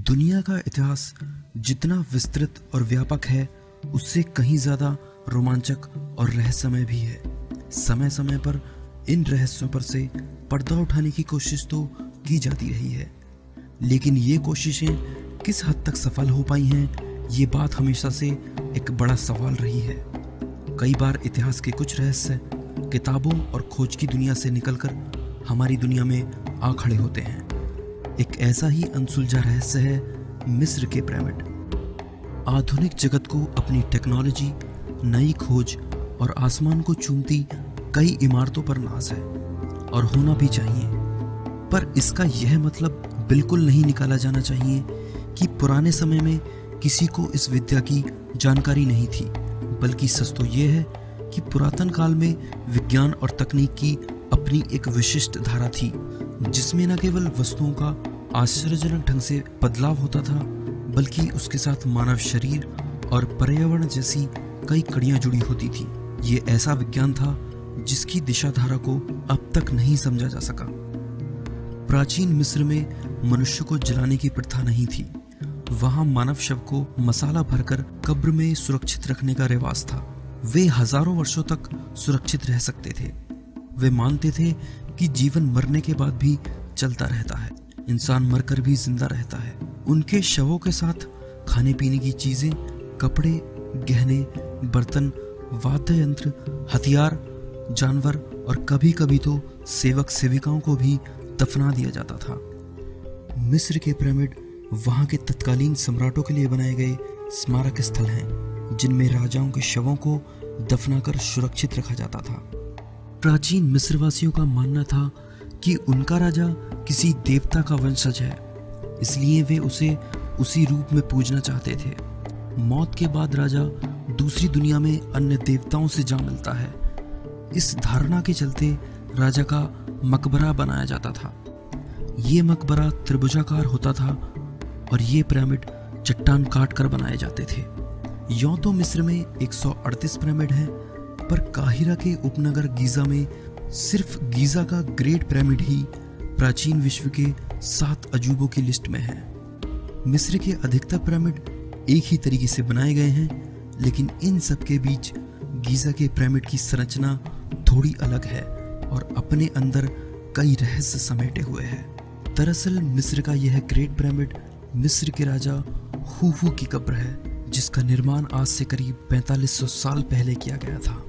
दुनिया का इतिहास जितना विस्तृत और व्यापक है, उससे कहीं ज़्यादा रोमांचक और रहस्यमय भी है। समय समय पर इन रहस्यों पर से पर्दा उठाने की कोशिश तो की जाती रही है, लेकिन ये कोशिशें किस हद तक सफल हो पाई हैं, ये बात हमेशा से एक बड़ा सवाल रही है। कई बार इतिहास के कुछ रहस्य किताबों और खोज की दुनिया से निकलकर हमारी दुनिया में आ खड़े होते हैं। एक ऐसा ही अनसुलझा रहस्य है मिस्र के पिरामिड। आधुनिक जगत को अपनी टेक्नोलॉजी, नई खोज और आसमान को चूमती कई इमारतों पर नाज है, और होना भी चाहिए। पर इसका यह मतलब बिल्कुल नहीं निकाला जाना चाहिए कि पुराने समय में किसी को इस विद्या की जानकारी नहीं थी, बल्कि सच तो यह है कि पुरातन काल में विज्ञान और तकनीक की अपनी एक विशिष्ट धारा थी, जिसमें न केवल वस्तुओं का आश्चर्यजनक ढंग से बदलाव होता था, बल्कि उसके साथ मानव शरीर और पर्यावरण जैसी कई कड़ियां जुड़ी होती थी। ये ऐसा विज्ञान था जिसकी दिशा धारा को अब तक नहीं समझा जा सका। प्राचीन मिस्र में मनुष्य को जलाने की प्रथा नहीं थी। वहां मानव शव को मसाला भरकर कब्र में सुरक्षित रखने का रिवाज था। वे हजारों वर्षों तक सुरक्षित रह सकते थे। वे मानते थे कि जीवन मरने के बाद भी चलता रहता है, इंसान मरकर भी जिंदा रहता है। उनके शवों के साथ खाने पीने की चीजें, कपड़े, गहने, बर्तन, वाद्य यंत्र, हथियार, जानवर और कभी कभी तो सेवक सेविकाओं को भी दफना दिया जाता था। मिस्र के पिरामिड वहां के तत्कालीन सम्राटों के लिए बनाए गए स्मारक स्थल हैं, जिनमें राजाओं के शवों को दफनाकर सुरक्षित रखा जाता था। प्राचीन मिस्रवासियों का मानना था कि उनका राजा किसी देवता का वंशज है, इसलिए वे उसे उसी रूप में पूजना चाहते थे। मौत के बाद राजा दूसरी दुनिया में अन्य देवताओं से जा मिलता है। इस धारणा के चलते राजा का मकबरा बनाया जाता था। ये मकबरा त्रिभुजाकार होता था और ये पिरामिड चट्टान काट कर बनाए जाते थे। यूं तो मिस्र में 138 पिरामिड हैं, पर काहिरा के उपनगर गीजा में सिर्फ गीजा का ग्रेट पिरामिड ही प्राचीन विश्व के 7 अजूबों की लिस्ट में है। मिस्र के अधिकतर पिरामिड एक ही तरीके से बनाए गए हैं, लेकिन इन सब के बीच गीजा के पिरामिड की संरचना थोड़ी अलग है और अपने अंदर कई रहस्य समेटे हुए है। दरअसल मिस्र का यह ग्रेट पिरामिड मिस्र के राजा खूफू की कब्र है, जिसका निर्माण आज से करीब 4500 साल पहले किया गया था।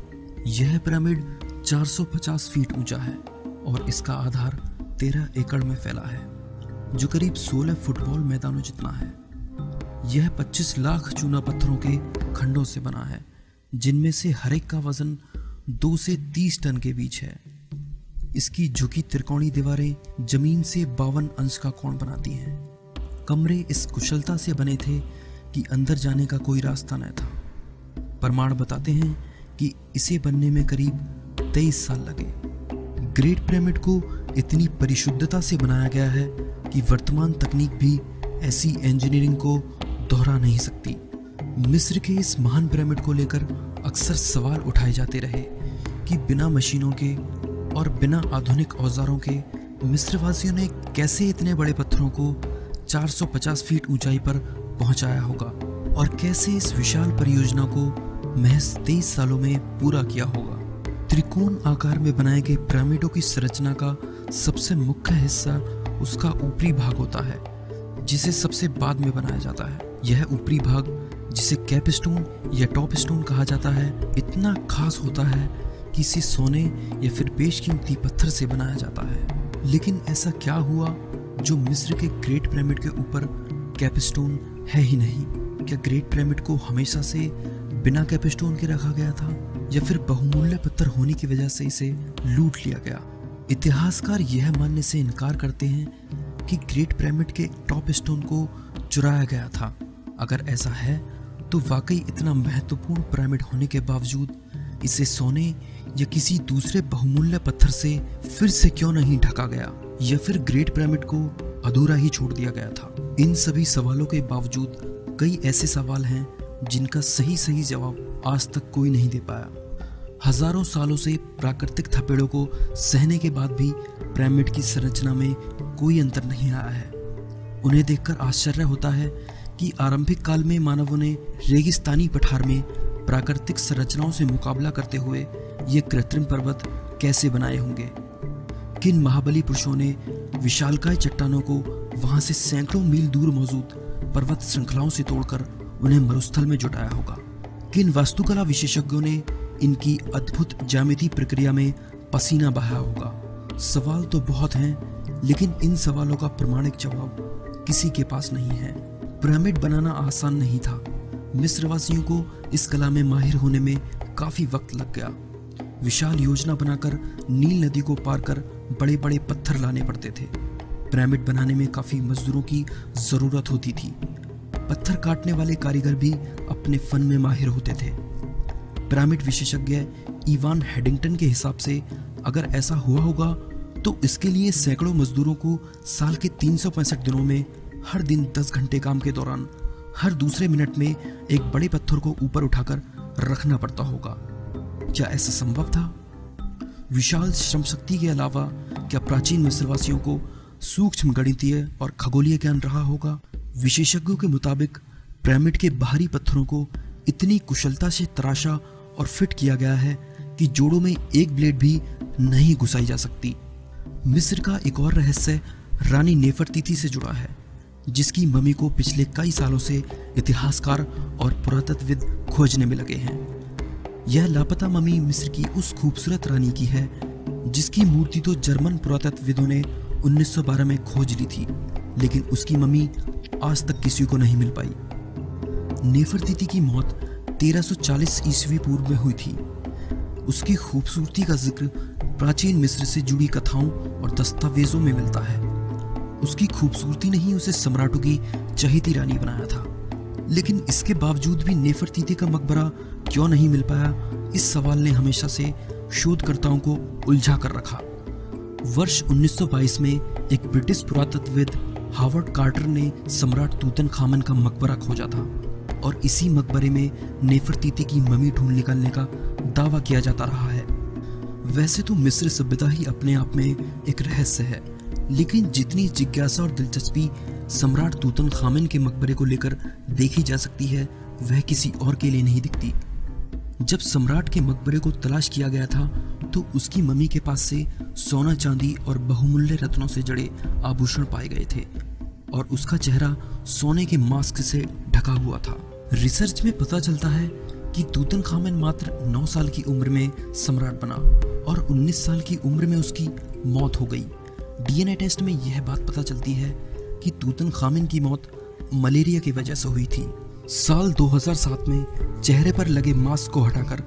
यह पिरामिड 450 फीट ऊंचा है और इसका आधार 13 एकड़ में फैला है, जो करीब 16 फुटबॉल मैदानों जितना है। यह 25 लाख चूना पत्थरों के खंडों से बना है, जिनमें से हर एक का वजन 2 से 30 टन के बीच है। इसकी झुकी त्रिकोणीय दीवारें जमीन से 52 अंश का कोण बनाती हैं। कमरे इस कुशलता से बने थे कि अंदर जाने का कोई रास्ता न था। प्रमाण बताते हैं कि इसे बनने में करीब 23 साल लगे। ग्रेट पिरामिड को इतनी परिशुद्धता से बनाया गया है कि वर्तमान तकनीक भी ऐसी इंजीनियरिंग को दोहरा नहीं सकती। मिस्र के इस महान पिरामिड को लेकर अक्सर सवाल उठाए जाते रहे कि बिना मशीनों के और बिना आधुनिक औजारों के मिस्रवासियों ने कैसे इतने बड़े पत्थरों को 450 फीट ऊंचाई पर पहुंचाया होगा, और कैसे इस विशाल परियोजना को महज 23 सालों में पूरा किया होगा। त्रिकोण आकार में बनाए गए पिरामिडों की संरचना का सबसे मुख्य हिस्सा उसका ऊपरी भाग होता है, जिसे सबसे बाद में बनाया जाता है। यह ऊपरी भाग, जिसे कैपस्टोन या टॉप स्टोन कहा जाता है, इतना खास होता है कि इसे सोने या फिर बेशकीमती पत्थर से बनाया जाता है। लेकिन ऐसा क्या हुआ जो मिस्र के ग्रेट पिरामिड के ऊपर कैपस्टोन है ही नहीं? क्या ग्रेट पिरामिड को हमेशा से बिना कैपस्टोन के रखा गया था, या फिर बहुमूल्य पत्थर होने की वजह से इसे लूट लिया गया? इतिहासकार यह मानने से इनकार करते हैं कि ग्रेट पिरामिड के टॉप स्टोन को चुराया गया था। अगर ऐसा है तो वाकई इतना महत्वपूर्ण पिरामिड होने के बावजूद इसे सोने या किसी दूसरे बहुमूल्य पत्थर से फिर से क्यों नहीं ढका गया, या फिर ग्रेट पिरामिड को अधूरा ही छोड़ दिया गया था? इन सभी सवालों के बावजूद कई ऐसे सवाल हैं जिनका सही जवाब आज तक कोई नहीं दे पाया। हजारों सालों से प्राकृतिक थपेड़ों को सहने के बाद भी पिरामिड की संरचना में कोई अंतर नहीं आया है। उन्हें देखकर आश्चर्य होता है कि आरंभिक काल में मानवों ने रेगिस्तानी पठार में प्राकृतिक संरचनाओं से मुकाबला करते हुए ये कृत्रिम पर्वत कैसे बनाए होंगे। किन महाबली पुरुषों ने विशालकाय चट्टानों को वहां से सैकड़ों मील दूर मौजूद पर्वत श्रृंखलाओं से तोड़कर उन्हें मरुस्थल में जुटाया होगा। किन वास्तुकला विशेषज्ञों ने इनकी अद्भुत ज्यामिति प्रक्रिया में पसीना बहाया होगा। सवाल तो बहुत हैं, लेकिन इन सवालों का प्रमाणिक जवाब किसी के पास नहीं है। पिरामिड बनाना आसान नहीं था। मिस्रवासियों को इस कला में माहिर होने में काफी वक्त लग गया। विशाल योजना बनाकर नील नदी को पार कर बड़े बड़े पत्थर लाने पड़ते थे। पिरामिड बनाने में काफी मजदूरों की जरूरत होती थी। पत्थर काटने वाले कारीगर भी अपने फन में माहिर होते थे। पिरामिड विशेषज्ञ इवान हेडिंगटन के हिसाब से अगर ऐसा हुआ होगा तो इसके लिए सैकड़ों मजदूरों को साल के 365 दिनों में हर दिन 10 घंटे काम के दौरान हर दूसरे मिनट में एक बड़े पत्थर को ऊपर उठाकर रखना पड़ता होगा। क्या ऐसा संभव था? विशाल श्रम शक्ति के अलावा क्या प्राचीन मिस्रवासियों को सूक्ष्म गणितीय और खगोलीय ज्ञान रहा होगा? विशेषज्ञों के मुताबिक पिरामिड के बाहरी पत्थरों को इतनी कुशलता से तराशा और फिट किया गया है कि जोड़ों में एक ब्लेड भी नहीं घुसाई जा सकती। मिस्र का एक और रहस्य रानी नेफरतीती से जुड़ा है, जिसकी मम्मी को पिछले कई सालों से इतिहासकार और पुरातत्वविद खोजने में लगे हैं। यह लापता मम्मी मिस्र की उस खूबसूरत रानी की है जिसकी मूर्ति तो जर्मन पुरातत्वविदों ने 1912 में खोज ली थी, लेकिन उसकी मम्मी आज तक किसी को नहीं मिल पाई। नेफरतीती की मौत 1340 ईस्वी पूर्व में हुई थी। उसकी खूबसूरती का जिक्र प्राचीन मिस्र से जुड़ी कथाओं और दस्तावेजों में मिलता है। उसकी खूबसूरती ने ही उसे सम्राटों की चहेती रानी बनाया था। लेकिन इसके बावजूद भी नेफरतीती का मकबरा क्यों नहीं मिल पाया, इस सवाल ने हमेशा से शोधकर्ताओं को उलझा कर रखा। वर्ष 1922 में एक ब्रिटिश पुरातत्वविद हावर्ड कार्टर ने सम्राट तूतनखामन का मकबरा खोजा था और इसी मकबरे में नेफरतीती की मम्मी ढूंढ निकालने का दावा किया जाता रहा है। वैसे तो मिस्र सभ्यता ही अपने आप में एक रहस्य है, लेकिन जितनी जिज्ञासा और दिलचस्पी सम्राट तूतनखामन के मकबरे को लेकर देखी जा सकती है, वह किसी और के लिए नहीं दिखती। जब सम्राट के मकबरे को तलाश किया गया था तो उसकी मम्मी के पास से सोना, चांदी और बहुमूल्य रत्नों से जड़े आभूषण पाए गए थे और उसका चेहरा सोने के मास्क से ढका हुआ था। रिसर्च में पता चलता है कि तूतनखामन मात्र 9 साल की उम्र में सम्राट बना और 19 साल की उम्र में उसकी मौत हो गई। डीएनए टेस्ट में यह बात पता चलती है कि तूतनखामन की मौत मलेरिया की वजह से हुई थी। साल 2007 में चेहरे पर लगे मास्क को हटाकर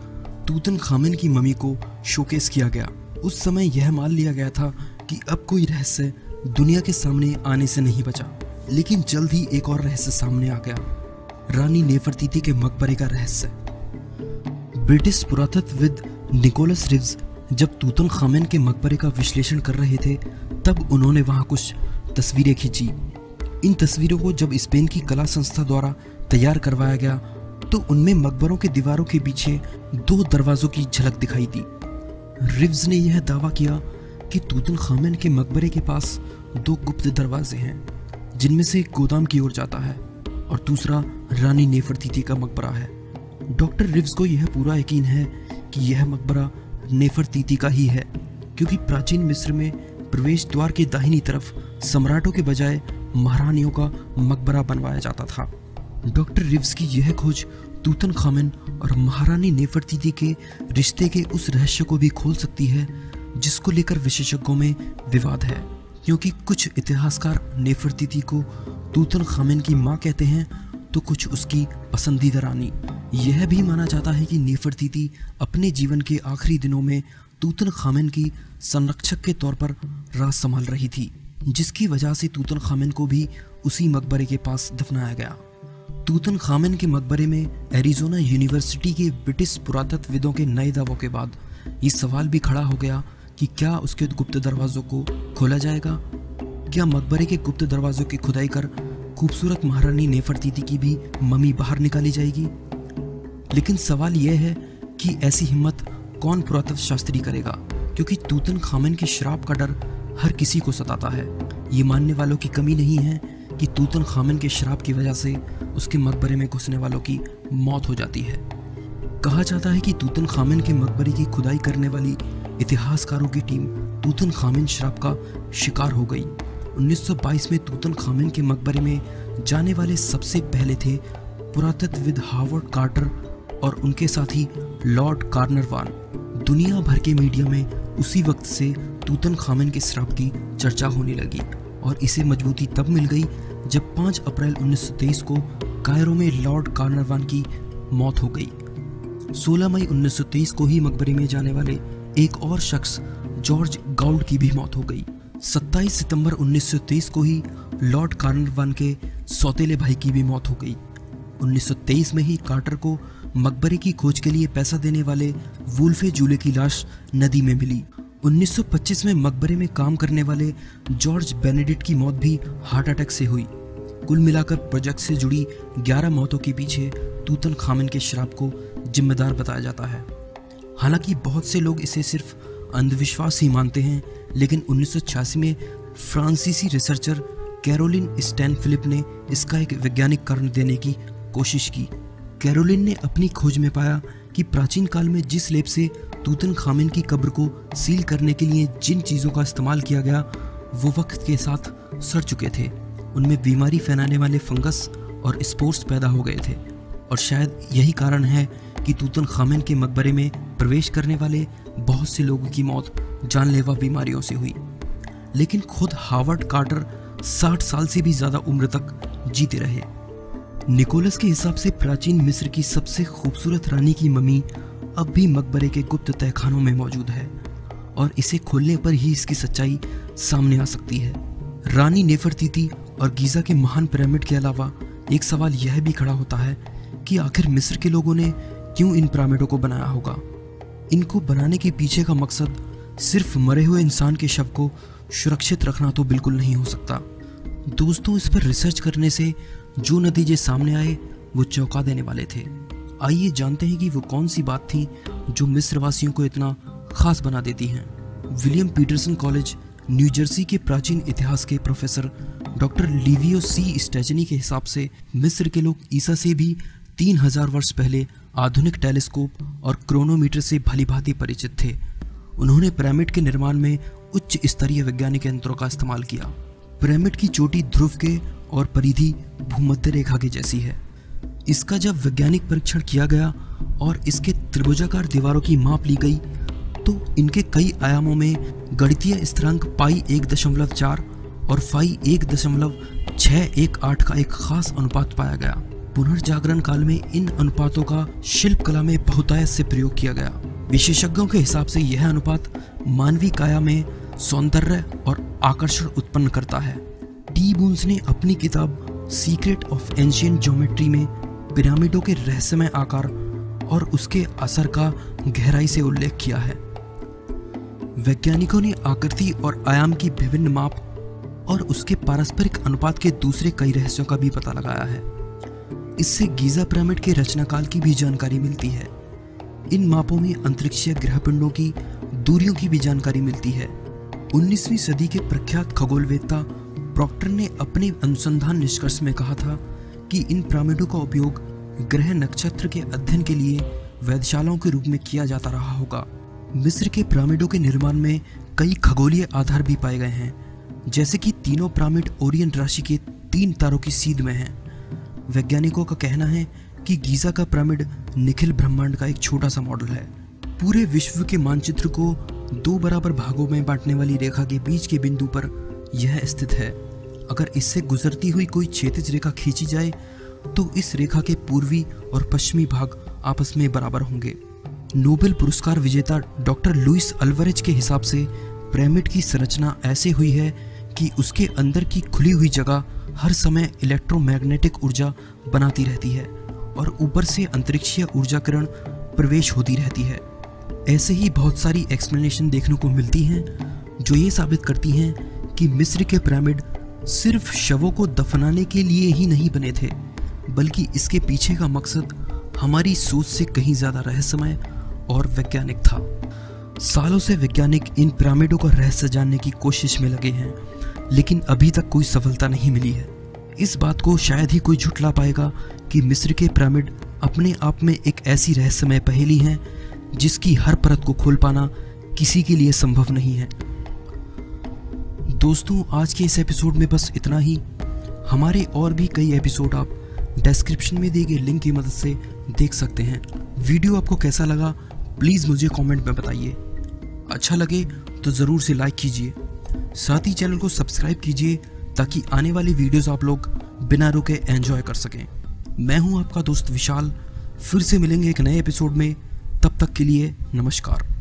तूतनखामन की मम्मी को शोकेस किया गया। उस समय यह मान लिया गया था कि अब कोई रहस्य दुनिया के सामने आने से नहीं बचा, लेकिन जल्द ही एक और रहस्य सामने आ गया, रानी नेफरतीती के मकबरे का रहस्य। ब्रिटिश पुरातत्वविद निकोलस रिव्स जब तूतनखामन के मकबरे का विश्लेषण कर रहे थे तब उन्होंने वहां कुछ तस्वीरें खींची। इन तस्वीरों को जब स्पेन की कला संस्था द्वारा तैयार करवाया गया तो उनमें मकबरों के दीवारों के पीछे 2 दरवाजों की झलक दिखाई दी। रिव्स ने यह दावा किया कि तूतनखामन के मकबरे के पास 2 गुप्त दरवाजे हैं, जिनमें से एक गोदाम की ओर जाता है और दूसरा रानी नेफरतीती का मकबरा है। डॉक्टर रिव्स को यह पूरा यकीन है कि यह मकबरा नेफरतीती का ही है, क्योंकि प्राचीन मिस्र में प्रवेश द्वार के दाहिनी तरफ सम्राटों के बजाय महारानियों का मकबरा बनवाया जाता था। डॉक्टर रिव्स की यह खोज तूतनखामन और महारानी नेफरतीती के रिश्ते के उस रहस्य को भी खोल सकती है जिसको लेकर विशेषज्ञों में विवाद है, क्योंकि कुछ इतिहासकार नेफरतीती को तूतनखामन की मां कहते हैं तो कुछ उसकी पसंदीदा रानी। यह भी माना जाता है कि नेफरतीती अपने जीवन के आखिरी दिनों में तूतनखामन की संरक्षक के तौर पर राज संभाल रही थी, जिसकी वजह से तूतनखामन को भी उसी मकबरे के पास दफनाया गया। तूतनखामन के मकबरे में एरिज़ोना यूनिवर्सिटी के ब्रिटिश पुरातत्वविदों के नए दावों के बाद ये सवाल भी खड़ा हो गया कि क्या उसके गुप्त दरवाजों को खोला जाएगा? क्या मकबरे के गुप्त दरवाजों की खुदाई कर खूबसूरत महारानी नेफरतीती की भी मम्मी बाहर निकाली जाएगी? लेकिन सवाल यह है कि ऐसी हिम्मत कौन पुरातत्व शास्त्री करेगा, क्योंकि तूतनखामन के श्राप का डर हर किसी को सताता है। ये मानने वालों की कमी नहीं है कि तूतनखामन के श्राप की वजह से उसके मकबरे में घुसने वालों की मौत हो जाती है। कहा जाता है कि तूतनखामन के मकबरे की खुदाई करने वाली इतिहासकारों की टीम तूतनखामन श्राप का शिकार हो गई। 1922 में तूतनखामन के मकबरे में जाने वाले सबसे पहले थे पुरातत्वविद हावर्ड कार्टर और उनके साथी लॉर्ड कार्नरवान। दुनिया भर के मीडिया में उसी वक्त से तूतनखामन के श्राप की चर्चा होने लगी और इसे मजबूती तब मिल गई जब 5 अप्रैल 1923 को कायरो में लॉर्ड कार्नरवान की मौत हो गई। 16 मई 1923 को ही मकबरे में जाने वाले एक और शख्स जॉर्ज गाउड की भी मौत हो गई। 27 सितंबर 1923 को ही लॉर्ड कार्नरवान के सौतेले भाई की भी मौत हो गई। 1923 में ही कार्टर को मकबरे की खोज के लिए पैसा देने वाले वुल्फे जूले की लाश नदी में मिली। 1925 में मकबरे में काम करने वाले जॉर्ज बेनेडिक्ट की मौत भी हार्ट अटैक से हुई। कुल मिलाकर प्रोजेक्ट से जुड़ी 11 मौतों के पीछे तूतनखामन के श्राप को जिम्मेदार बताया जाता है। हालांकि बहुत से लोग इसे सिर्फ अंधविश्वास ही मानते हैं, लेकिन 1986 में फ्रांसीसी रिसर्चर कैरोलिन स्टैनफिलिप ने इसका एक वैज्ञानिक कारण देने की कोशिश की। कैरोलिन ने अपनी खोज में पाया कि प्राचीन काल में जिस लेप से तूतनखामन की कब्र को सील करने के लिए जिन चीज़ों का इस्तेमाल किया गया वो वक्त के साथ सड़ चुके थे। उनमें बीमारी फैलाने वाले फंगस और स्पोर्स पैदा हो गए थे और शायद यही कारण है कि तूतनखामन के मकबरे में प्रवेश करने वाले बहुत से लोगों की मौत जानलेवा बीमारियों से हुई। लेकिन खुद हावर्ड कार्टर 60 साल से भी ज़्यादा उम्र तक जीते रहे। निकोलस के हिसाब से प्राचीन मिस्र की सबसे खूबसूरत रानी की ममी अब भी मकबरे के गुप्त तहखानों में मौजूद है और इसे खोलने पर ही इसकी सच्चाई सामने आ सकती है। रानी नेफरतीती और गीज़ा के महान पिरामिड के अलावा एक सवाल यह भी खड़ा होता है कि आखिर मिस्र के लोगों ने क्यों इन पिरामिडों को बनाया होगा। इनको बनाने के पीछे का मकसद सिर्फ मरे हुए इंसान के शव को सुरक्षित रखना तो बिल्कुल नहीं हो सकता। दोस्तों, इस पर रिसर्च करने से जो नतीजे सामने आए वो चौंका देने वाले थे। आइए जानते हैं कि वो कौन सी बात थी जो मिस्र वासियों को इतना खास बना देती हैं। William Peterson college New Jersey के प्राचीन इतिहास के professor doctor Livio C Stecchini के हिसाब से मिस्र के लोग ईसा से भी 3000 वर्ष पहले आधुनिक टेलीस्कोप और क्रोनोमीटर से भलीभांति परिचित थे। उन्होंने पिरामिड के निर्माण में उच्च स्तरीय वैज्ञानिक यंत्रों का इस्तेमाल किया। पिरामिड की चोटी ध्रुव के और परिधि भूमध्य रेखा के जैसी है। इसका जब वैज्ञानिक परीक्षण किया गया और इसके त्रिभुजाकार दीवारों की माप ली गई तो इनके कई आयामों में गणितीय स्थिरांक पाई 1.4 और फाई 1.618 का एक खास अनुपात पाया गया। पुनर्जागरण काल में इन अनुपातों का शिल्प कला में बहुतायत से प्रयोग किया गया। विशेषज्ञों के हिसाब से यह अनुपात मानवीय काया में सौंदर्य और आकर्षण उत्पन्न करता है। टी बून्स ने अपनी किताब सीक्रेट ऑफ एंशिएंट ज्योमेट्री में पिरामिडों के रहस्यमय आकार और उसके असर का गहराई से उल्लेख किया है। वैज्ञानिकों ने आकृति और आयाम की विभिन्न माप और उसके पारस्परिक अनुपात के दूसरे कई रहस्यों का भी पता लगाया है। इससे गीजा पिरामिड के रचनाकाल की भी जानकारी मिलती है। इन मापों में अंतरिक्षीय ग्रहपिंडों की दूरियों की भी जानकारी मिलती है। 19वीं सदी के प्रख्यात खगोलवेत्ता प्रॉक्टर ने अपने अनुसंधान निष्कर्ष में कहा था कि इन पिरामिडों का उपयोग ग्रह नक्षत्र के अध्ययन के लिए वेधशालाओं के रूप में किया जाता रहा होगा। मिस्र के पिरामिडों के निर्माण में कई खगोलीय आधार भी पाए गए हैं, जैसे कि तीनों पिरामिड ओरियन राशि के 3 तारों की सीध में हैं। वैज्ञानिकों का कहना है कि गीजा का पिरामिड निखिल ब्रह्मांड का एक छोटा सा मॉडल है। पूरे विश्व के मानचित्र को 2 बराबर भागों में बांटने वाली रेखा के बीच के बिंदु पर यह स्थित है। अगर इससे गुजरती हुई कोई क्षैतिज रेखा खींची जाए तो इस रेखा के पूर्वी और पश्चिमी भाग आपस में बराबर होंगे। नोबेल पुरस्कार विजेता डॉक्टर लुइस अल्वारेज के हिसाब से पिरामिड की संरचना ऐसे हुई है कि उसके अंदर की खुली हुई जगह हर समय इलेक्ट्रोमैग्नेटिक ऊर्जा बनाती रहती है और ऊपर से अंतरिक्षीय ऊर्जा किरण प्रवेश होती रहती है। ऐसे ही बहुत सारी एक्सप्लेनेशन देखने को मिलती हैं जो ये साबित करती हैं कि मिस्र के पिरामिड सिर्फ शवों को दफनाने के लिए ही नहीं बने थे, बल्कि इसके पीछे का मकसद हमारी सोच से कहीं ज़्यादा रहस्यमय और वैज्ञानिक था। सालों से वैज्ञानिक इन पिरामिडों का रहस्य जानने की कोशिश में लगे हैं, लेकिन अभी तक कोई सफलता नहीं मिली है। इस बात को शायद ही कोई झुठला पाएगा कि मिस्र के पिरामिड अपने आप में एक ऐसी रहस्यमय पहेली है जिसकी हर परत को खोल पाना किसी के लिए संभव नहीं है। दोस्तों, आज के इस एपिसोड में बस इतना ही। हमारे और भी कई एपिसोड आप डिस्क्रिप्शन में दिए गए लिंक की मदद से देख सकते हैं। वीडियो आपको कैसा लगा प्लीज़ मुझे कमेंट में बताइए। अच्छा लगे तो ज़रूर से लाइक कीजिए, साथ ही चैनल को सब्सक्राइब कीजिए ताकि आने वाली वीडियोस आप लोग बिना रुके एंजॉय कर सकें। मैं हूं आपका दोस्त विशाल, फिर से मिलेंगे एक नए एपिसोड में। तब तक के लिए नमस्कार।